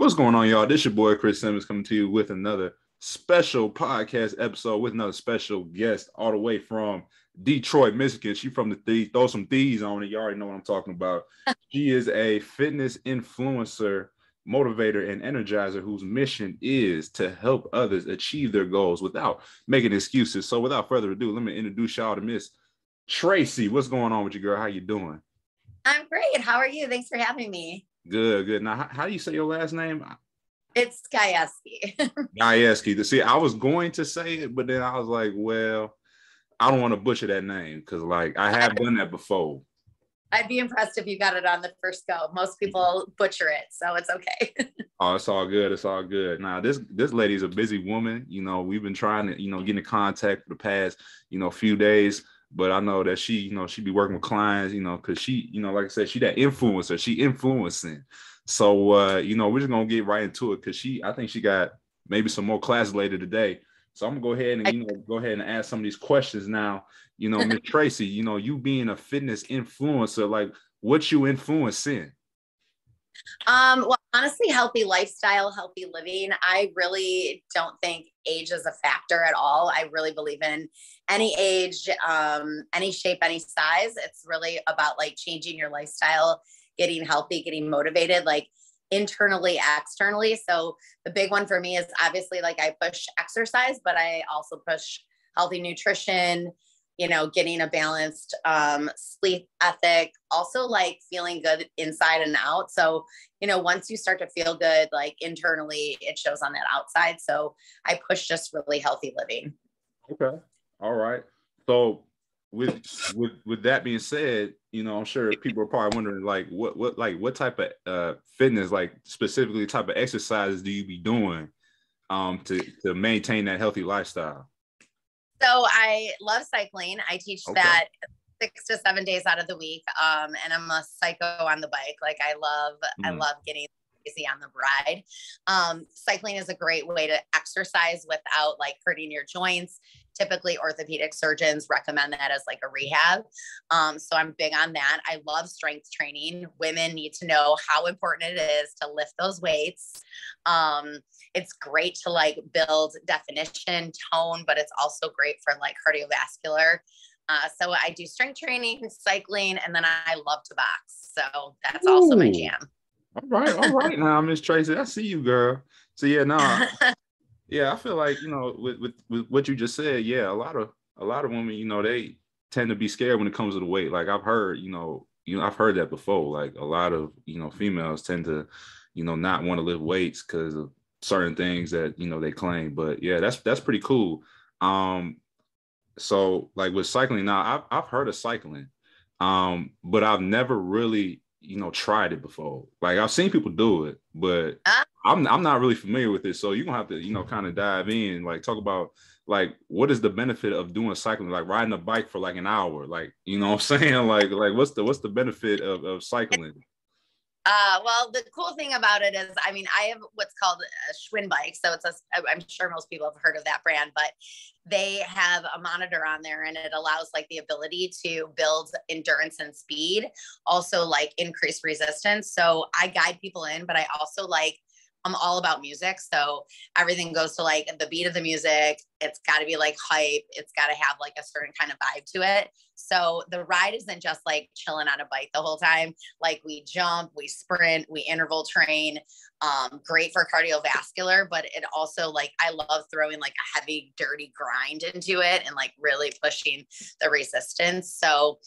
What's going on, y'all? This your boy Chris Simmons coming to you with another special podcast episode with another special guest all the way from Detroit, Michigan. She from the D. Throw some D's on it. You already know what I'm talking about. She is a fitness influencer, motivator, and energizer whose mission is to help others achieve their goals without making excuses. So without further ado, let me introduce y'all to Miss Tracie. What's going on with you, girl? How you doing? I'm great. How are you? Thanks for having me. Good, good. Now, how do you say your last name? It's Gajewski. Gajewski. See, I was going to say it, but then I was like, well, I don't want to butcher that name because, like, I have done that before. I'd be impressed if you got it on the first go. Most people butcher it, so it's okay. Oh, it's all good. It's all good. Now, this lady's a busy woman. You know, we've been trying to, get in contact for the past, few days. But I know that she be working with clients, because she, like I said, she that influencer. She influencing. So, we're just going to get right into it because I think she got maybe some more classes later today. So I'm going to go ahead and, go ahead and ask some of these questions now. Miss Tracie, you being a fitness influencer, like what you influencing? Well, honestly, healthy lifestyle, healthy living. I really don't think age is a factor at all. I really believe in any age, any shape, any size. It's really about like changing your lifestyle, getting healthy, getting motivated, like internally, externally. So the big one for me is obviously like I push exercise, but I also push healthy nutrition, getting a balanced sleep ethic, also like feeling good inside and out. So, once you start to feel good, like internally, it shows on that outside. So I push just really healthy living. Okay. All right. So with that being said, I'm sure people are probably wondering like what type of fitness, like specifically type of exercises do you be doing to maintain that healthy lifestyle? So I love cycling. I teach that 6 to 7 days out of the week. And I'm a psycho on the bike. Like I love getting crazy on the ride. Cycling is a great way to exercise without like hurting your joints. Typically orthopedic surgeons recommend that as like a rehab. So I'm big on that. I love strength training. Women need to know how important it is to lift those weights. It's great to like build definition, tone, but it's also great for like cardiovascular. So I do strength training, cycling, and then I love to box. So that's also my jam. All right. Now, Miss Tracie, I see you, girl. So yeah, no, yeah, I feel like with what you just said, yeah, a lot of women, they tend to be scared when it comes to the weight. Like I've heard, I've heard that before. Like a lot of females tend to, not want to lift weights because of certain things that they claim. But yeah, that's pretty cool. So like with cycling, now I've heard of cycling, but I've never really tried it before. Like I've seen people do it, but I'm not really familiar with it. So you're gonna have to kind of dive in, like talk about like what is the benefit of doing cycling, like riding a bike for like an hour, like what I'm saying, like what's the benefit of cycling? Well, the cool thing about it is, I mean, I have what's called a Schwinn bike. So I'm sure most people have heard of that brand, but they have a monitor on there and it allows like the ability to build endurance and speed, also like increase resistance. So I guide people in, but I also I'm all about music. So everything goes to like the beat of the music. It's got to be like hype. It's got to have like a certain kind of vibe to it. So the ride isn't just like chilling on a bike the whole time. Like we jump, we sprint, we interval train. Great for cardiovascular, but it also like, I love throwing like a heavy, dirty grind into it and like really pushing the resistance. So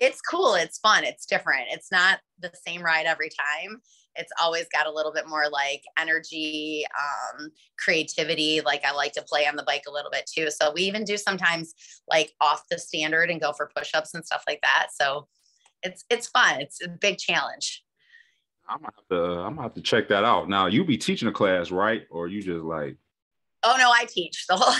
it's cool. It's fun. It's different. It's not the same ride every time. It's always got a little bit more like energy, creativity. Like I like to play on the bike a little bit too. So we even do sometimes like off the standard and go for push-ups and stuff like that. So it's fun. It's a big challenge. I'm gonna have to check that out. Now you be teaching a class, right? Or you just like? Oh no, I teach the whole.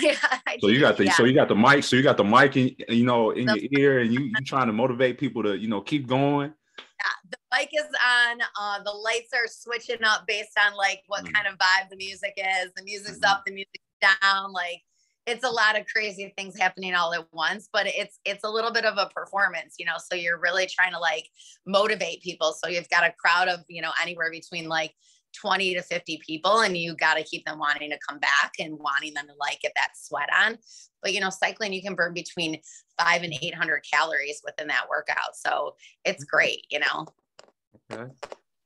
So you got the mic. So you got the mic in your ear, and you trying to motivate people to keep going. Yeah, the bike is on. The lights are switching up based on like what kind of vibe the music is. The music's up, the music's down. Like it's a lot of crazy things happening all at once, but it's a little bit of a performance, so you're really trying to like motivate people. So you've got a crowd of, anywhere between like 20 to 50 people, and you got to keep them wanting to come back and wanting them to like get that sweat on. But, you know, cycling, you can burn between 500 and 800 calories within that workout. So it's great, you know? Okay.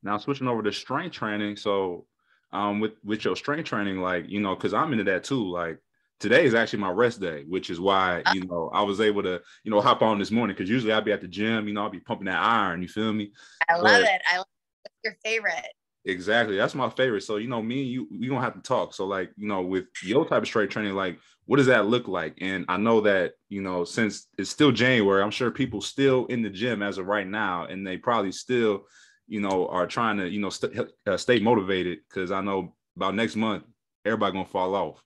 Now switching over to strength training. So with your strength training, like, you know, cause I'm into that too. Like today is actually my rest day, which is why, you know, I was able to, you know, hop on this morning. Cause usually I'll be at the gym, you know, I'll be pumping that iron, you feel me? I love it. I love it. What's your favorite? Exactly. That's my favorite. So, you know, me and you, we gonna have to talk. So like, you know, with your type of strength training, like what does that look like? And I know that, you know, since it's still January, I'm sure people still in the gym as of right now, and they probably still, you know, are trying to, you know, stay motivated, because I know about next month, everybody gonna fall off.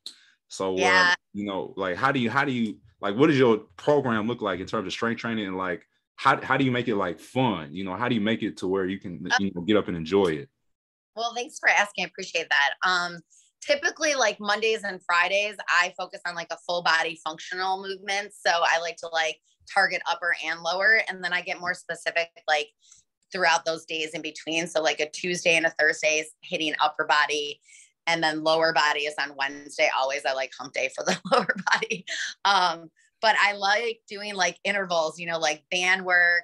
So, Yeah. you know, like, how do you, like, what does your program look like in terms of strength training? And like, how do you make it like fun? You know, how do you make it to where you can, you know, get up and enjoy it? Well, thanks for asking. I appreciate that. Typically like Mondays and Fridays, I focus on like a full body functional movement. So I like to like target upper and lower. And then I get more specific, like throughout those days in between. So like a Tuesday and a Thursday is hitting upper body. And then lower body is on Wednesday. Always I like hump day for the lower body. But I like doing like intervals, you know, like band work,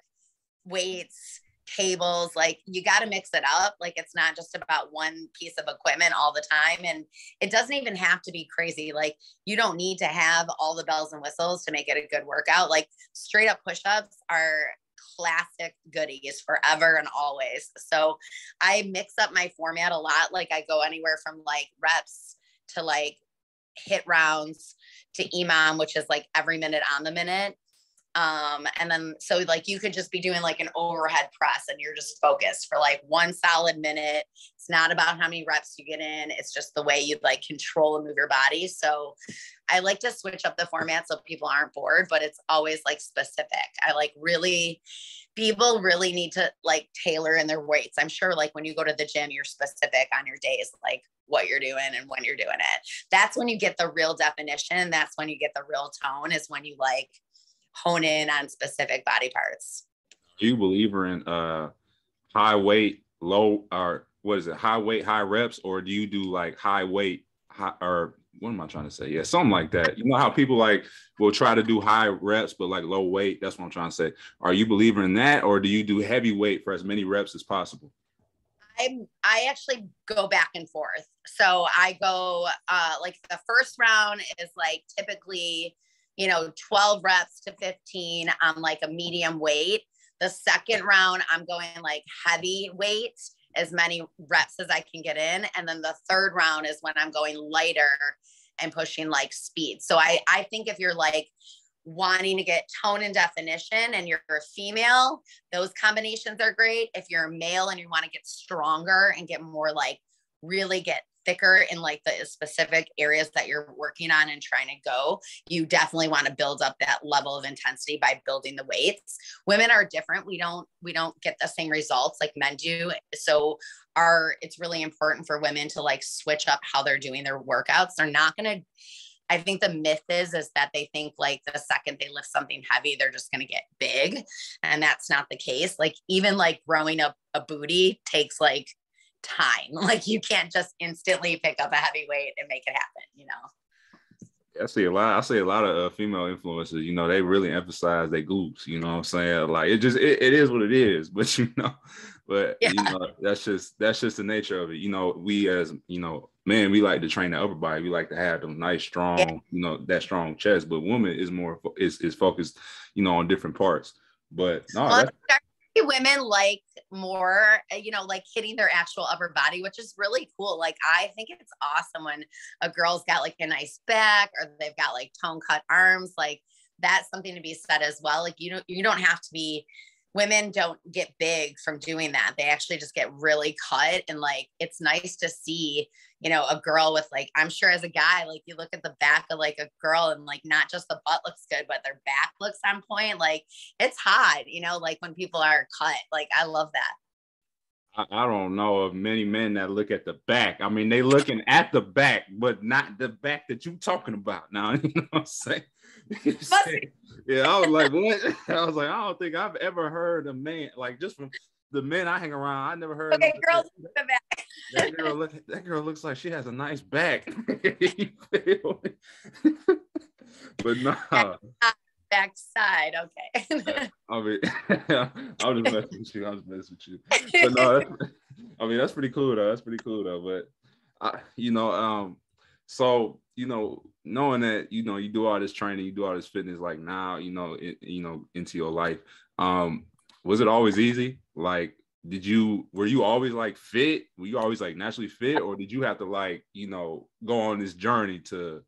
weights, cables. Like you got to mix it up. Like it's not just about one piece of equipment all the time. And it doesn't even have to be crazy. Like you don't need to have all the bells and whistles to make it a good workout. Like straight up push-ups are classic goodies forever and always. So I mix up my format a lot. Like I go anywhere from like reps to like hit rounds to EMOM, which is like every minute on the minute. And then, so like you could just be doing like an overhead press and you're just focused for like one solid minute. It's not about how many reps you get in. It's just the way you like control and move your body. So I like to switch up the format so people aren't bored, but it's always like specific. I like people really need to like tailor in their weights. I'm sure like when you go to the gym, you're specific on your days, like what you're doing and when you're doing it. That's when you get the real definition. That's when you get the real tone, is when you like hone in on specific body parts. Do you believer in high weight, low, or what is it, high weight, high reps, or do you do like high weight, high, or what am I trying to say? Yeah, something like that. You know how people like will try to do high reps but like low weight? That's what I'm trying to say. Are you believer in that, or do you do heavy weight for as many reps as possible? I actually go back and forth. So I go like the first round is like typically, you know, 12 reps to 15 on like a medium weight. The second round, I'm going like heavy weight, as many reps as I can get in. And then the third round is when I'm going lighter and pushing like speed. So I think if you're like wanting to get tone and definition and you're a female, those combinations are great. If you're a male and you want to get stronger and get more like really get thicker in like the specific areas that you're working on and trying to go, you definitely want to build up that level of intensity by building the weights. Women are different. We don't get the same results like men do. So it's really important for women to like switch up how they're doing their workouts. They're not going to, I think the myth is that they think like the second they lift something heavy, they're just going to get big. And that's not the case. Like even like growing up a booty takes like time. Like you can't just instantly pick up a heavy weight and make it happen, you know? I see a lot of female influencers, you know, they really emphasize their glutes, you know what I'm saying? Like it is what it is, but you know, Yeah. you know, that's just the nature of it. You know, we as, you know, men, we like to train the upper body. We like to have them nice, strong, Yeah. you know, that strong chest, but woman is more, is focused, you know, on different parts. But no, Well, that's women like more, you know, like hitting their actual upper body, which is really cool. Like I think it's awesome when a girl's got like a nice back or they've got like tone cut arms. Like that's something to be said as well. Like you don't have to be, women don't get big from doing that. They actually just get really cut. And like, it's nice to see, you know, a girl with like, I'm sure as a guy, like you look at the back of like a girl and like, not just the butt looks good, but their back looks on point. Like it's hot, you know, like when people are cut, like I love that. I don't know of many men that look at the back. I mean, they looking at the back, but not the back that you talking about now. You know what I'm saying? Yeah, I was like, what? I was like, I don't think I've ever heard a man, like just from the men I hang around, I never heard. Okay, girls in the back. That girl looks like she has a nice back. You feel me? But nah. Backside, okay. I mean, I'm just messing with you. I'm just messing with you. But no, I mean, that's pretty cool though. That's pretty cool though. But so knowing that you do all this training, you do all this fitness, like now, into your life. Was it always easy? Like, were you always like fit? Were you always like naturally fit, or did you have to like go on this journey to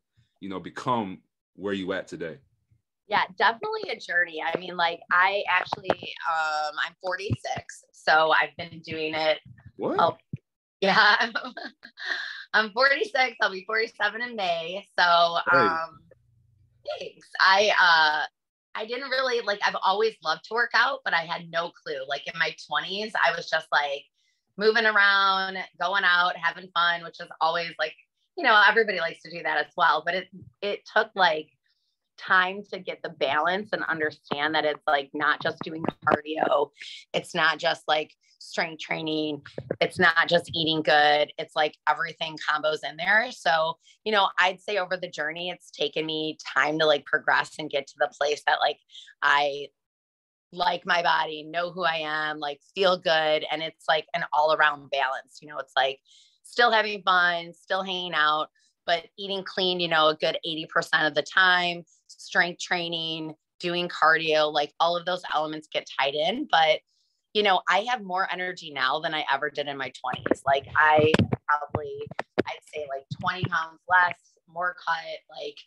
become where you at today? Yeah, definitely a journey. I mean, like I actually, I'm 46, so I've been doing it. What? Oh, yeah, I'm 46. I'll be 47 in May. So, thanks. I didn't really like. I've always loved to work out, but I had no clue. Like in my 20s, I was just like moving around, going out, having fun, which is always like, everybody likes to do that as well. But it took like time to get the balance and understand that it's like not just doing cardio, it's not just like strength training, it's not just eating good, it's like everything combos in there. So I'd say over the journey it's taken me time to like progress and get to the place that like I like my body, know who I am, like feel good, and it's like an all around balance. It's like still having fun, still hanging out, but eating clean, a good 80% of the time, strength training, doing cardio, like all of those elements get tied in. But, I have more energy now than I ever did in my 20s. Like I'd say like 20 pounds less, more cut, like,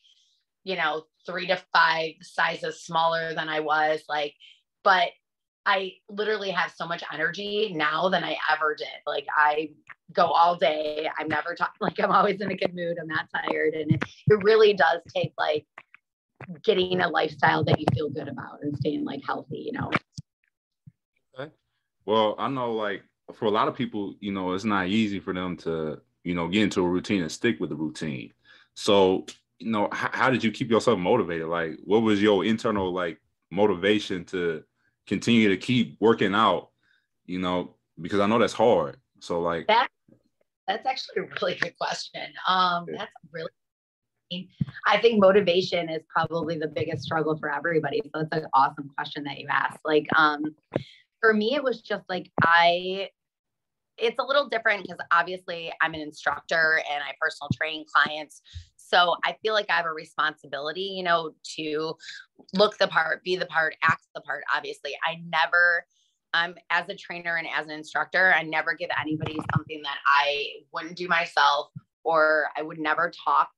3 to 5 sizes smaller than I was, like, but I literally have so much energy now than I ever did. Like I go all day. I'm never like I'm always in a good mood. I'm not tired. And it really does take like getting a lifestyle that you feel good about and staying like healthy, Okay. Well, I know like for a lot of people, it's not easy for them to, get into a routine and stick with the routine. So, how did you keep yourself motivated? Like, what was your internal like motivation to continue to keep working out, because I know that's hard. So like that's actually a really good question. That's really, I think motivation is probably the biggest struggle for everybody. So it's an awesome question that you asked. Like, for me, it was just like, it's a little different because obviously I'm an instructor and I personal train clients. So I feel like I have a responsibility, to look the part, be the part, act the part. Obviously, as a trainer and as an instructor, I never give anybody something that I wouldn't do myself, or I would never talk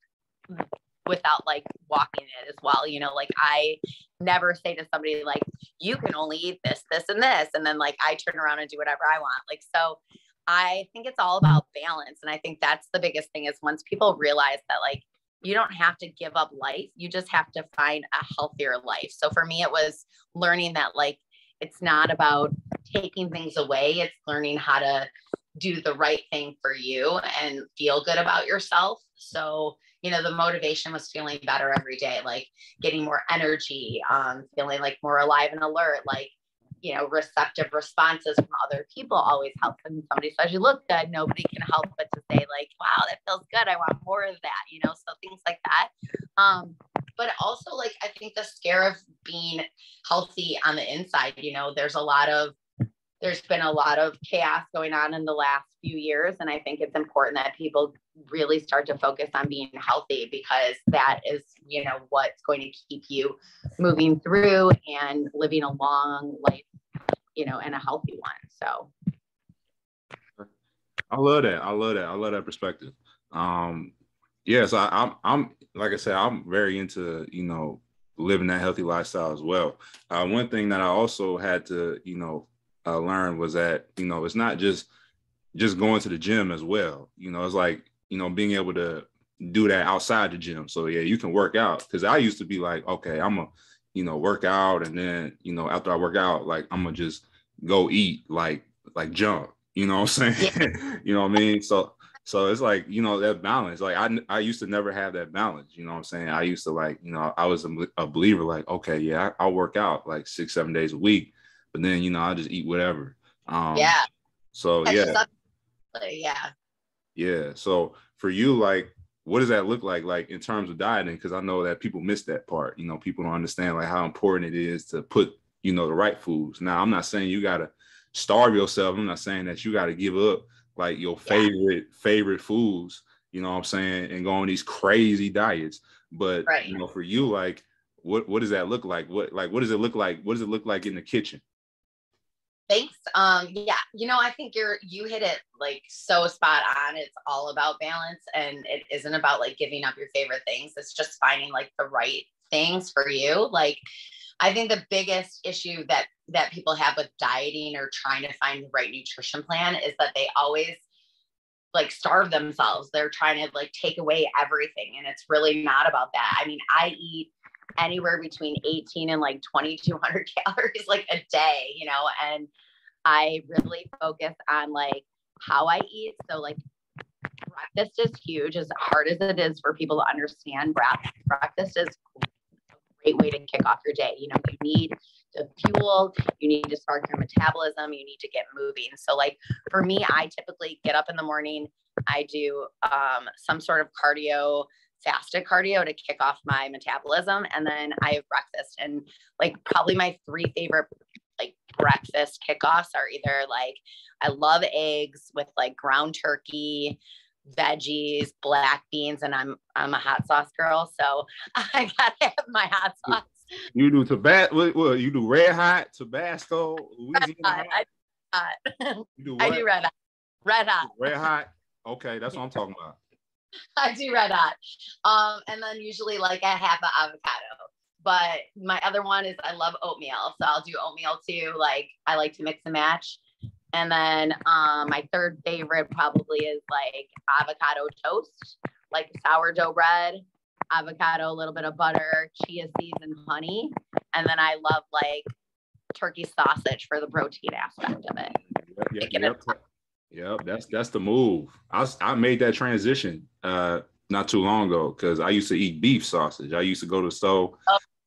without like walking it as well. Like I never say to somebody like, you can only eat this, this, and this. And then like, I turn around and do whatever I want. Like, so I think it's all about balance. And I think that's the biggest thing is once people realize that like, you don't have to give up life. You just have to find a healthier life. So for me, it was learning that like, it's not about taking things away. It's learning how to do the right thing for you and feel good about yourself. So, the motivation was feeling better every day, like getting more energy, feeling like more alive and alert, like, receptive responses from other people always help. When somebody says you look good, nobody can help but to say like, wow, that feels good. I want more of that, so things like that. But also like, I think the scare of being healthy on the inside, there's been a lot of chaos going on in the last few years. And I think it's important that people really start to focus on being healthy because that is, what's going to keep you moving through and living a long life, and a healthy one. So. I love that. I love that perspective. Yes, I'm like I said, I'm very into, living that healthy lifestyle as well. One thing that I also had to, learn was that, it's not just going to the gym as well. It's like, being able to do that outside the gym. So yeah, you can work out. Cause I used to be like, okay, I'm a, work out. And then, after I work out, like, I'm gonna just go eat, like junk, you know what I'm saying? Yeah. You know what I mean? So it's like, that balance, like I used to never have that balance. You know what I'm saying? I used to like, I was a believer, like, okay, yeah, I'll work out like 6-7 days a week, but then, I'll just eat whatever. Yeah. So yeah. Exactly. Yeah. Yeah. So for you, like, what does that look like in terms of dieting? Because I know that people miss that part. You know, people don't understand like how important it is to put, you know, the right foods. Now, I'm not saying you gotta starve yourself. I'm not saying that you gotta give up like your favorite foods, you know what I'm saying, and go on these crazy diets. But you know, for you, like, what does that look like? What does it look like? What does it look like in the kitchen? Thanks. Yeah, I think you hit it like so spot on. It's all about balance, and it isn't about like giving up your favorite things. It's just finding like the right things for you. Like, I think the biggest issue that people have with dieting or trying to find the right nutrition plan is that they always like starve themselves. They're trying to like take away everything, and it's really not about that. I mean, I eat anywhere between 18 and like 2,200 calories like a day, and I really focus on like how I eat. So like breakfast is huge, as hard as it is for people to understand. Breakfast is a great way to kick off your day. You need to fuel, you need to start your metabolism, you need to get moving. So like for me, I typically get up in the morning, I do some sort of cardio, fasted cardio to kick off my metabolism. And then I have breakfast, and like probably my three favorite like breakfast kickoffs are either like, I love eggs with like ground turkey, veggies, black beans, and I'm a hot sauce girl. So I gotta have my hot sauce. You do Tabasco, what you do red hot, Tabasco, Louisiana hot. You do what? I do red hot. Red hot. Red hot. Okay, that's what I'm talking about. I do red hot. And then usually like a half an avocado. But my other one is I love oatmeal. So I'll do oatmeal too. Like I like to mix and match. And then my third favorite probably is like avocado toast, like sourdough bread, avocado, a little bit of butter, chia seeds, and honey. And then I love like turkey sausage for the protein aspect of it. Yep, that's the move. I made that transition not too long ago because I used to eat beef sausage. I used to go to the store,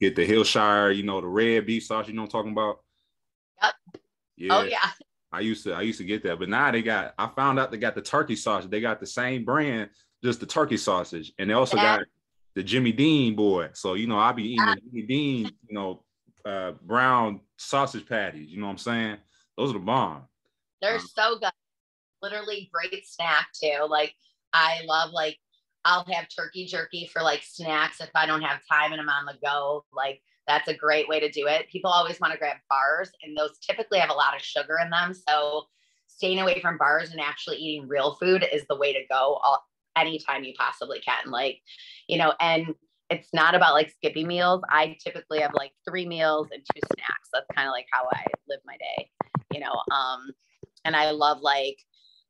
get the Hillshire, the red beef sausage. You know what I'm talking about? Yep. Yeah. Oh yeah. I used to get that, but now I found out they got the turkey sausage. They got the same brand, just the turkey sausage, and they also got the Jimmy Dean boy. So I be eating the Jimmy Dean, brown sausage patties. You know what I'm saying? Those are the bomb. They're so good. Literally great snack too. Like I love like I'll have turkey jerky for like snacks if I don't have time and I'm on the go. Like that's a great way to do it. People always want to grab bars, and those typically have a lot of sugar in them. So staying away from bars and actually eating real food is the way to go anytime you possibly can. Like, and it's not about like skipping meals. I typically have like 3 meals and 2 snacks. That's kind of like how I live my day, and I love like,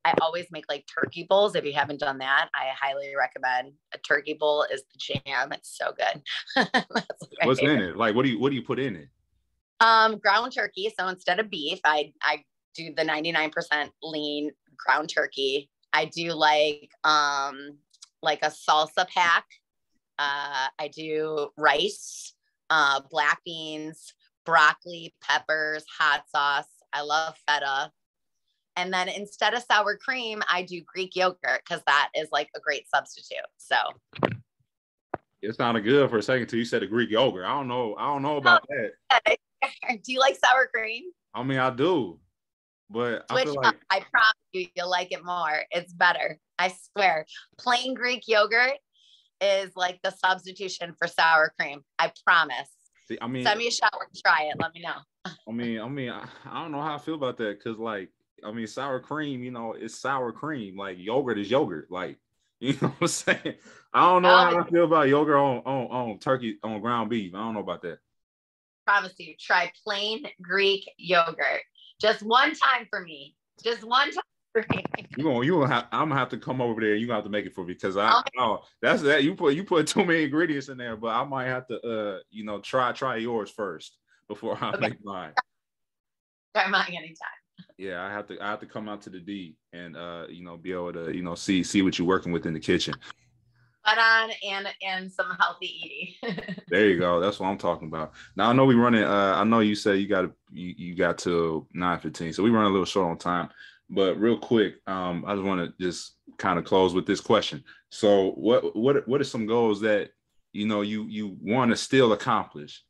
I always make like turkey bowls. If you haven't done that, I highly recommend. A turkey bowl is the jam. It's so good. What's in it? Like, what do you put in it? Ground turkey. So instead of beef, I do the 99% lean ground turkey. I do like a salsa pack. I do rice, black beans, broccoli, peppers, hot sauce. I love feta. And then instead of sour cream, I do Greek yogurt because that is like a great substitute. So it sounded good for a second till you said a Greek yogurt. I don't know about that. Do you like sour cream? I mean, I do, but I feel like I promise you'll like it more. It's better. I swear. Plain Greek yogurt is like the substitution for sour cream. I promise. See, I mean, send me a shot or try it. Let me know. I don't know how I feel about that because sour cream, it's sour cream. Like yogurt is yogurt. Like, you know what I'm saying? I don't know how I feel about yogurt on turkey, on ground beef. I don't know about that. Promise you, try plain Greek yogurt. Just one time for me. Just one time for me. I'm gonna have to come over there. You're gonna have to make it for me because that's that. You put too many ingredients in there, but I might have to try yours first before I make mine. Try mine anytime. Yeah, I have to come out to the D and be able to see what you're working with in the kitchen. But on and some healthy eating. There you go. That's what I'm talking about. Now I know we running. I know you said you got to 9:15, so we run a little short on time. But real quick, I just want to just kind of close with this question. So what are some goals that you want to still accomplish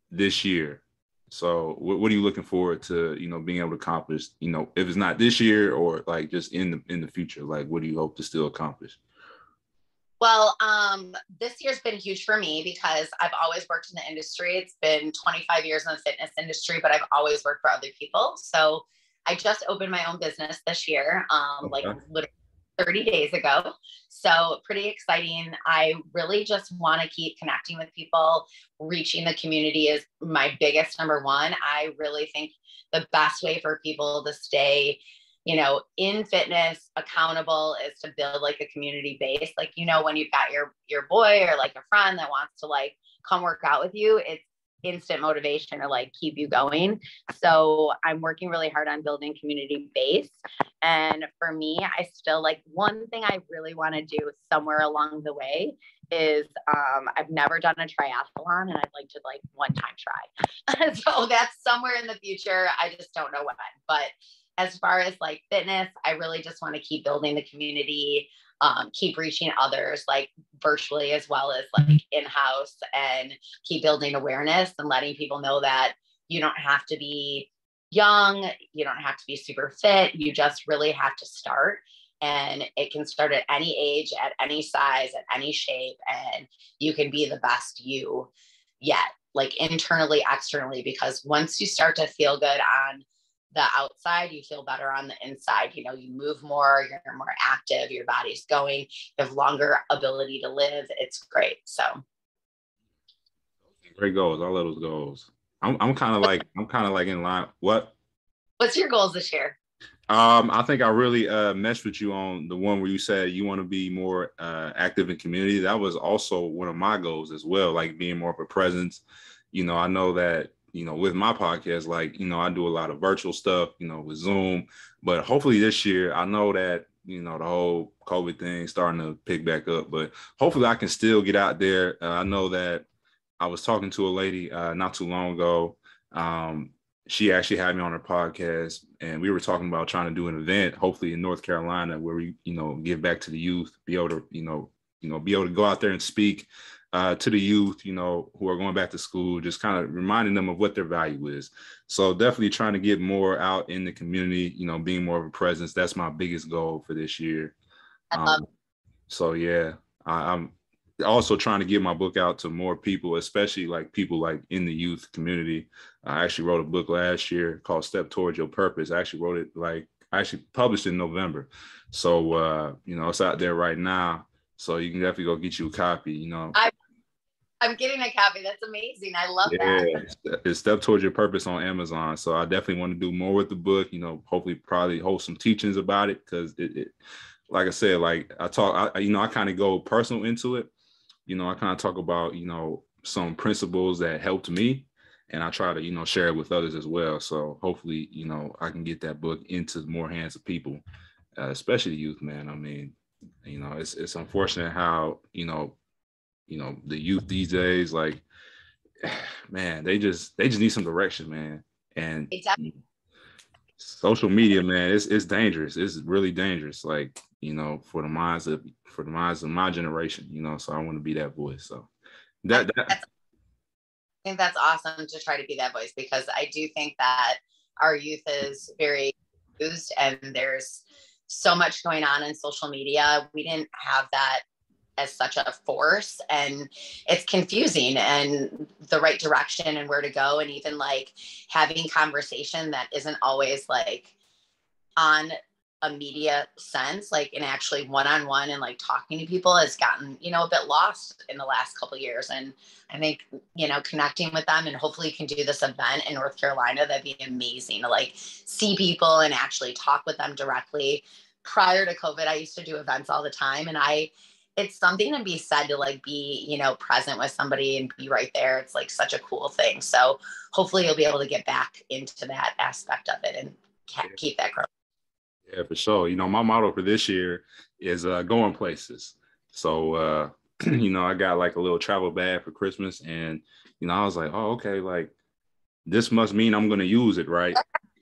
this year? So what are you looking forward to, being able to accomplish, if it's not this year or like just in the future, like what do you hope to still accomplish? Well, this year's been huge for me because I've always worked in the industry. It's been 25 years in the fitness industry, but I've always worked for other people. So I just opened my own business this year, like Okay. literally 30 days ago. So pretty exciting. I really just want to keep connecting with people. Reaching the community is my biggest number one. I really think the best way for people to stay in fitness accountable is to build like a community base. Like, when you've got your boy or like a friend that wants to like come work out with you, it's instant motivation to like keep you going. So I'm working really hard on building community base. And for me, I still like one thing I really want to do somewhere along the way is I've never done a triathlon and I'd like to like one time try. So that's somewhere in the future. I just don't know when, but as far as like fitness, I really just want to keep building the community, keep reaching others like virtually as well as like in-house, and keep building awareness and letting people know that you don't have to be young, you don't have to be super fit, you just really have to start. And it can start at any age, at any size, at any shape, and you can be the best you yet, like internally, externally, because once you start to feel good on the outside, you feel better on the inside. You move more, you're more active, your body's going, you have longer ability to live. It's great. So Great goals. I love those goals. I'm kind of like in line. what's your goals this year? I think I really meshed with you on the one where you said you want to be more active in community. That was also one of my goals as well, like being more of a presence. I know that with my podcast, like, I do a lot of virtual stuff, with Zoom, but hopefully this year, I know that, the whole COVID thing starting to pick back up, but hopefully I can still get out there. I know that I was talking to a lady not too long ago. She actually had me on her podcast and we were talking about trying to do an event, hopefully in North Carolina, where we, give back to the youth, be able to, be able to go out there and speak to the youth, who are going back to school, just kind of reminding them of what their value is. So definitely trying to get more out in the community, being more of a presence. That's my biggest goal for this year. So yeah, I'm also trying to get my book out to more people, especially like people like in the youth community. I actually wrote a book last year called Step Towards Your Purpose. I actually wrote it I actually published it in November. So, it's out there right now. So you can definitely go get you a copy, I'm getting a copy. That's amazing. I love that. It's Step Towards Your Purpose on Amazon. So I definitely want to do more with the book, hopefully probably hold some teachings about it. Cause it like I said, like I kind of go personal into it. I kind of talk about, some principles that helped me and I try to, share it with others as well. So hopefully, I can get that book into more hands of people, especially the youth, man. I mean, it's unfortunate how, the youth these days, like, man, they just need some direction, man. And Exactly. social media, man, it's dangerous. It's really dangerous. Like, for the minds of my generation, so I want to be that voice. So I think that's awesome to try to be that voice, because I do think that our youth is very used and there's so much going on in social media. We didn't have that as such a force, and it's confusing and the right direction and where to go, and even like having conversation that isn't always like on a media sense, like in actually one-on-one and like talking to people has gotten a bit lost in the last couple of years. And I think connecting with them, and hopefully you can do this event in North Carolina, that'd be amazing to like see people and actually talk with them directly. Prior to COVID, I used to do events all the time, and it's something to be said to like be, present with somebody and be right there. It's like such a cool thing. So hopefully you'll be able to get back into that aspect of it and keep that growing. Yeah, for sure. My motto for this year is going places. So, I got like a little travel bag for Christmas, and, I was like, oh, okay, like this must mean I'm going to use it, right?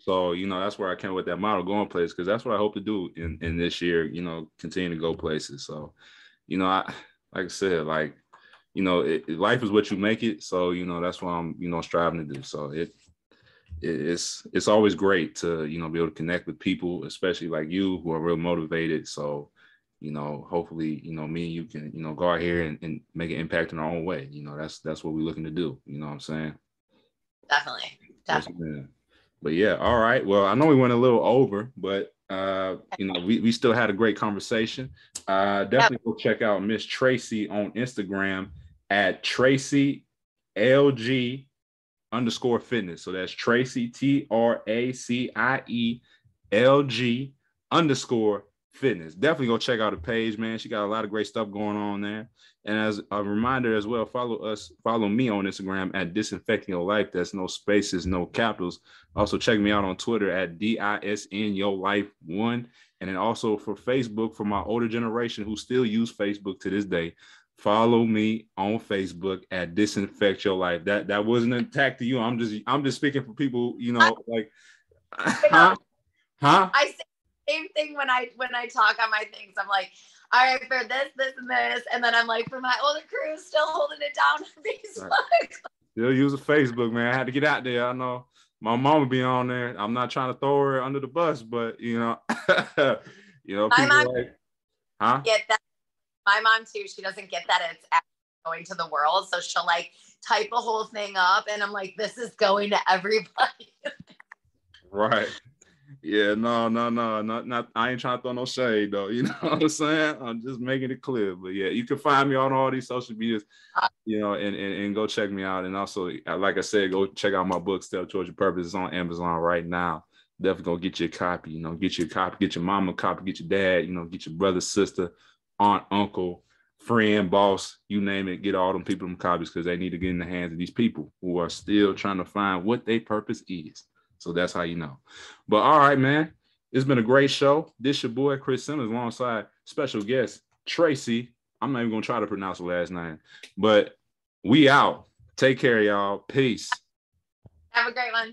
So, that's where I came with that model, going places, because that's what I hope to do in this year, continue to go places. So, like I said, like, life is what you make it. So, that's what I'm, striving to do. So it's always great to, be able to connect with people, especially like you, who are real motivated. So, hopefully, me and you can, go out here and make an impact in our own way. That's what we're looking to do. You know what I'm saying? Definitely. Yes, but yeah, all right. Well, I know we went a little over, but we still had a great conversation. Definitely go check out Miss Tracie on Instagram at Tracie LG_fitness. So that's Tracie TRACIELG_fitness. Definitely go check out the page, man. She got a lot of great stuff going on there. And as a reminder as well, follow me on Instagram at Disinfecting Your Life. That's no spaces, no capitals. Also check me out on Twitter at DISN Your Life 1. And then also for Facebook, for my older generation who still use Facebook to this day, follow me on Facebook at Disinfect Your Life. That wasn't an attack to you. I'm just speaking for people, like, huh? I say the same thing when I talk on my things. I'm like, all right, for this, and this, and then I'm like, for my older crew, still holding it down on Facebook. Right. Still using Facebook, man. I had to get out there. I know my mama be on there. I'm not trying to throw her under the bus, but people like, huh? Get that. My mom too. She doesn't get that it's actually going to the world, so she'll like type a whole thing up, and I'm like, this is going to everybody. Right. Yeah, no, not. I ain't trying to throw no shade though. You know what I'm saying? I'm just making it clear. But yeah, you can find me on all these social medias, and go check me out. And also, like I said, go check out my book, Step Towards Your Purpose. It's on Amazon right now. Definitely go get you a copy. Get your copy, get your mama a copy, get your dad. Get your brother, sister, aunt, uncle, friend, boss, you name it. Get all them people them copies, because they need to get in the hands of these people who are still trying to find what their purpose is. So that's how you know. But all right, man. It's been a great show. This your boy, Chris Simmons, alongside special guest, Tracie. I'm not even going to try to pronounce the last name. But we out. Take care, y'all. Peace. Have a great one.